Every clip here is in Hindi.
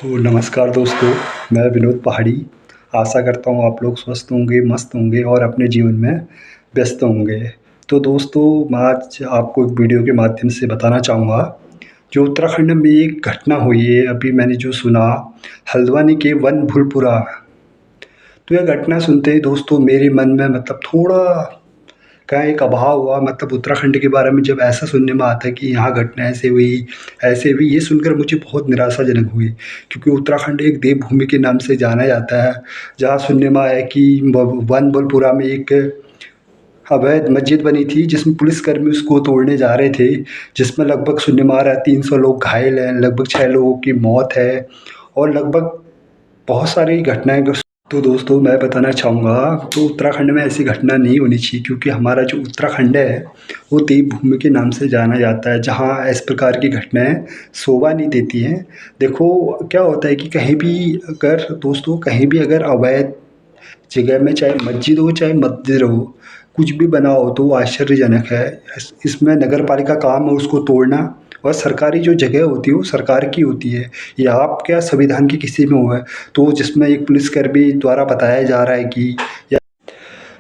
तो नमस्कार दोस्तों, मैं विनोद पहाड़ी। आशा करता हूँ आप लोग स्वस्थ होंगे, मस्त होंगे और अपने जीवन में व्यस्त होंगे। तो दोस्तों, मैं आज आपको एक वीडियो के माध्यम से बताना चाहूँगा, जो उत्तराखंड में एक घटना हुई है, अभी मैंने जो सुना, हल्द्वानी के वन भूलपुरा। तो यह घटना सुनते ही दोस्तों मेरे मन में थोड़ा का एक अभाव हुआ। उत्तराखंड के बारे में जब ऐसा सुनने में आता है कि यहाँ घटना ऐसे हुई, ये सुनकर मुझे बहुत निराशाजनक हुई। क्योंकि उत्तराखंड एक देवभूमि के नाम से जाना जाता है, जहाँ सुनने में आया कि वन बलपुरा में एक अवैध मस्जिद बनी थी, जिसमें पुलिसकर्मी उसको तोड़ने जा रहे थे, जिसमें लगभग सुनने में आ रहा है 300 लोग घायल हैं, लगभग 6 लोगों की मौत है और लगभग बहुत सारी घटनाएं। तो दोस्तों, मैं बताना चाहूँगा, तो उत्तराखंड में ऐसी घटना नहीं होनी चाहिए, क्योंकि हमारा जो उत्तराखंड है वो देवभूमि के नाम से जाना जाता है, जहाँ इस प्रकार की घटनाएं शोभा नहीं देती हैं। देखो क्या होता है कि कहीं भी अगर अवैध जगह में, चाहे मस्जिद हो चाहे मंदिर हो, कुछ भी बना हो तो वो आश्चर्यजनक है। इसमें नगर पालिका काम है उसको तोड़ना, और सरकारी जो जगह होती है वो सरकार की होती है। ये आप क्या संविधान की किसी में हुआ है, तो जिसमें एक पुलिसकर्मी द्वारा बताया जा रहा है कि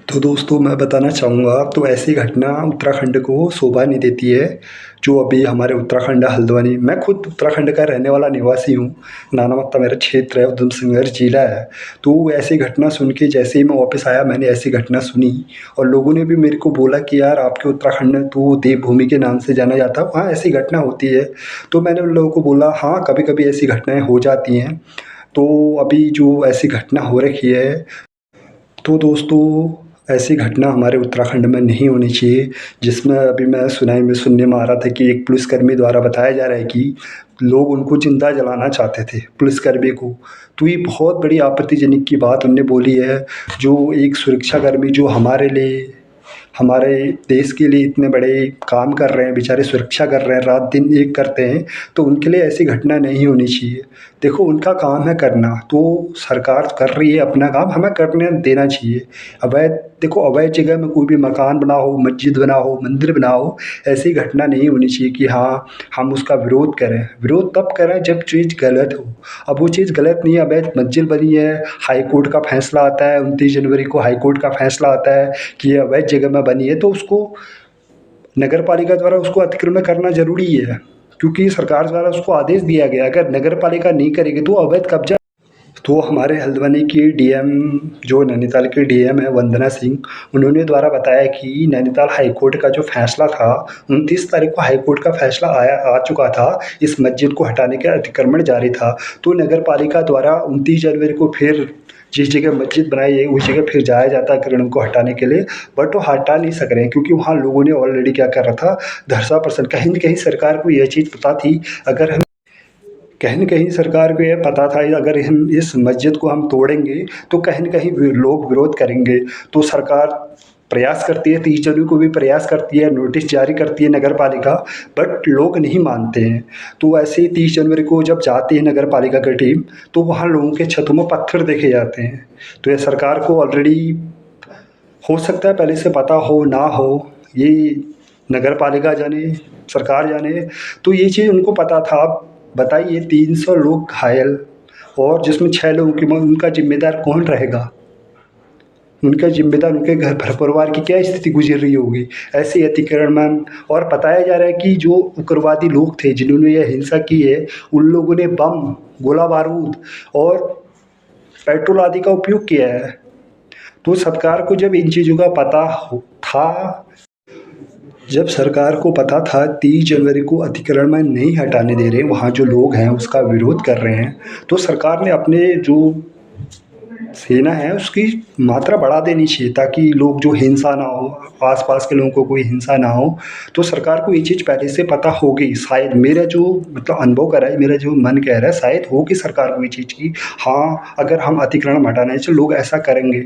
तो दोस्तों, मैं बताना चाहूँगा, तो ऐसी घटना उत्तराखंड को शोभा नहीं देती है। जो अभी हमारे उत्तराखंड हल्द्वानी, मैं खुद उत्तराखंड का रहने वाला निवासी हूँ। नानावत्ता मेरा क्षेत्र है, उधम सिंह नगर जिला है। तो ऐसी घटना सुन के जैसे ही मैं वापस आया, मैंने ऐसी घटना सुनी और लोगों ने भी मेरे को बोला कि यार, आपके उत्तराखंड में तो देवभूमि के नाम से जाना जाता है, वहाँ ऐसी घटना होती है। तो मैंने उन लोगों को बोला, हाँ, कभी कभी ऐसी घटनाएँ हो जाती हैं। तो अभी जो ऐसी घटना हो रखी है, तो दोस्तों ऐसी घटना हमारे उत्तराखंड में नहीं होनी चाहिए। जिसमें अभी मैं सुनने में आ रहा था कि एक पुलिसकर्मी द्वारा बताया जा रहा है कि लोग उनको जिंदा जलाना चाहते थे, पुलिसकर्मी को। तो ये बहुत बड़ी आपत्तिजनक की बात उनने बोली है। जो एक सुरक्षाकर्मी, जो हमारे देश के लिए इतने बड़े काम कर रहे हैं, बेचारे सुरक्षा कर रहे हैं, रात दिन एक करते हैं, तो उनके लिए ऐसी घटना नहीं होनी चाहिए। देखो, उनका काम है करना, तो सरकार कर रही है अपना काम, हमें करने देना चाहिए। अवैध देखो, अवैध जगह में कोई भी मकान बना हो, मस्जिद बना हो, मंदिर बना हो, ऐसी घटना नहीं होनी चाहिए कि हाँ, हम उसका विरोध करें। विरोध तब करें जब चीज़ गलत हो। अब वो चीज़ गलत नहीं है, अवैध मस्जिद बनी है, हाई कोर्ट का फैसला आता है, 29 जनवरी को हाई कोर्ट का फैसला आता है कि ये अवैध जगह में बनी है, तो उसको नगर पालिका द्वारा उसको अतिक्रमण करना ज़रूरी है, क्योंकि सरकार द्वारा उसको आदेश दिया गया। अगर नगर पालिका नहीं करेगी तो अवैध कब्जा। तो हमारे हल्द्वानी की डीएम, जो नैनीताल की डीएम है वंदना सिंह, उन्होंने द्वारा बताया कि नैनीताल हाई कोर्ट का जो फैसला था, 29 तारीख को हाई कोर्ट का फैसला आ चुका था, इस मस्जिद को हटाने का अतिक्रमण जारी था। तो नगर पालिका द्वारा 29 जनवरी को फिर जिस जगह मस्जिद बनाई है उस जगह फिर जाया जाता है अतिक्रमण को हटाने के लिए, बट वो हटा नहीं सक रहे हैं, क्योंकि वहाँ लोगों ने ऑलरेडी क्या कर रहा था, धरसा कहीं न कहीं सरकार को यह चीज़ पता थी। अगर हम कहीं न कहीं सरकार को ये पता था, अगर हम इस मस्जिद को हम तोड़ेंगे तो कहीं न कहीं लोग विरोध करेंगे। तो सरकार प्रयास करती है, 30 जनवरी को भी प्रयास करती है, नोटिस जारी करती है नगर पालिका, बट लोग नहीं मानते हैं। तो ऐसे ही 30 जनवरी को जब जाती है नगर पालिका की टीम, तो वहाँ लोगों के छतों में पत्थर देखे जाते हैं। तो ये सरकार को ऑलरेडी, हो सकता है पहले से पता हो ना हो, ये नगर पालिका जाने, सरकार जाने, तो ये चीज़ उनको पता था। अब बताइए, 300 लोग घायल और जिसमें 6 लोगों की मौत, उनका ज़िम्मेदार कौन रहेगा? उनका ज़िम्मेदार उनके घर परिवार की क्या स्थिति गुज़र रही होगी ऐसे अतिक्रमण। और बताया जा रहा है कि जो उग्रवादी लोग थे जिन्होंने यह हिंसा की है, उन लोगों ने बम, गोला बारूद और पेट्रोल आदि का उपयोग किया है। तो सरकार को जब इन चीज़ों का पता था, जब सरकार को पता था 30 जनवरी को अतिक्रमण नहीं हटाने दे रहे, वहाँ जो लोग हैं उसका विरोध कर रहे हैं, तो सरकार ने अपने जो सेना है उसकी मात्रा बढ़ा देनी चाहिए, ताकि लोग जो हिंसा ना हो, आस-पास के लोगों को कोई हिंसा ना हो। तो सरकार को ये चीज़ पहले से पता होगी शायद, मेरा जो अनुभव कर रहा है, मेरा जो मन कह रहा है, शायद होगी सरकार को ये चीज़ की हाँ, अगर हम अतिक्रमण हटाना है तो लोग ऐसा करेंगे।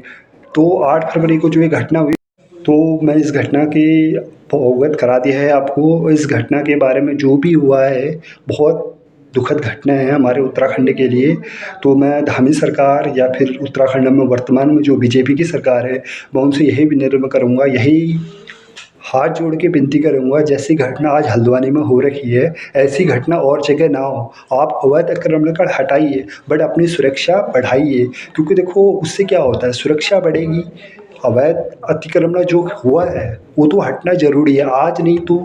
तो 8 फरवरी को जो ये घटना हुई, तो मैं इस घटना की अवगत करा दिया है आपको। इस घटना के बारे में जो भी हुआ है, बहुत दुखद घटना है हमारे उत्तराखंड के लिए। तो मैं धामी सरकार या फिर उत्तराखंड में वर्तमान में जो बीजेपी की सरकार है, मैं उनसे यही विनम्र करूँगा, यही हाथ जोड़ के विनती करूँगा, जैसी घटना आज हल्द्वानी में हो रखी है, ऐसी घटना और जगह ना हो। आप अवैध अतिक्रमण हटाइए, बट अपनी सुरक्षा बढ़ाइए, क्योंकि देखो उससे क्या होता है, सुरक्षा बढ़ेगी। अवैध अतिक्रमण जो हुआ है वो तो हटना ज़रूरी है, आज नहीं तो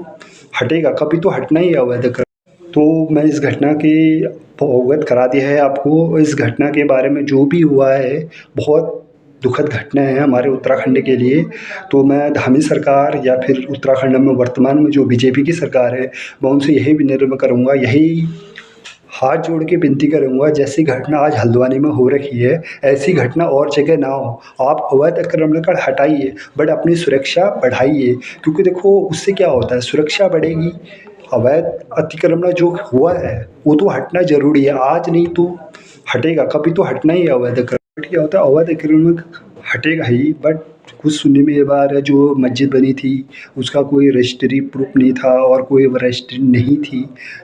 हटेगा, कभी तो हटना ही है अवैध अतिक्रमण। तो मैं इस घटना के अवगत करा दिया है आपको। इस घटना के बारे में जो भी हुआ है, बहुत दुखद घटना है हमारे उत्तराखंड के लिए। तो मैं धामी सरकार या फिर उत्तराखंड में वर्तमान में जो बीजेपी की सरकार है, मैं उनसे यही विनम्र करूँगा, यही हाथ जोड़ के विनती करूँगा, जैसी घटना आज हल्द्वानी में हो रखी है, ऐसी घटना और जगह ना हो। आप अवैध अतिक्रमण हटाइए, बट अपनी सुरक्षा बढ़ाइए, क्योंकि देखो उससे क्या होता है, सुरक्षा बढ़ेगी। अवैध अतिक्रमण जो हुआ है वो तो हटना ज़रूरी है, आज नहीं तो हटेगा, कभी तो हटना ही है अवैध अतिक्रमण। क्या होता है, अवैध अतिक्रमण हटेगा ही, बट कुछ सुनने में ये बात है, जो मस्जिद बनी थी उसका कोई रजिस्ट्री प्रूफ नहीं था और कोई रजिस्ट्री नहीं थी,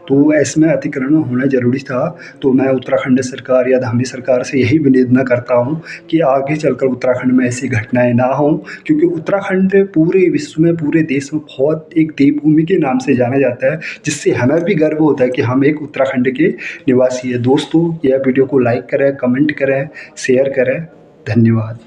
तो इसमें अतिक्रमण होना ज़रूरी था। तो मैं उत्तराखंड सरकार या धामी सरकार से यही विनिवेदन करता हूँ कि आगे चलकर उत्तराखंड में ऐसी घटनाएँ ना हों, क्योंकि उत्तराखंड पूरे विश्व में, पूरे देश में बहुत एक देवभूमि के नाम से जाना जाता है, जिससे हमें भी गर्व होता है कि हम एक उत्तराखंड के निवासी हैं। दोस्तों, यह वीडियो को लाइक करें, कमेंट करें, शेयर करें। धन्यवाद।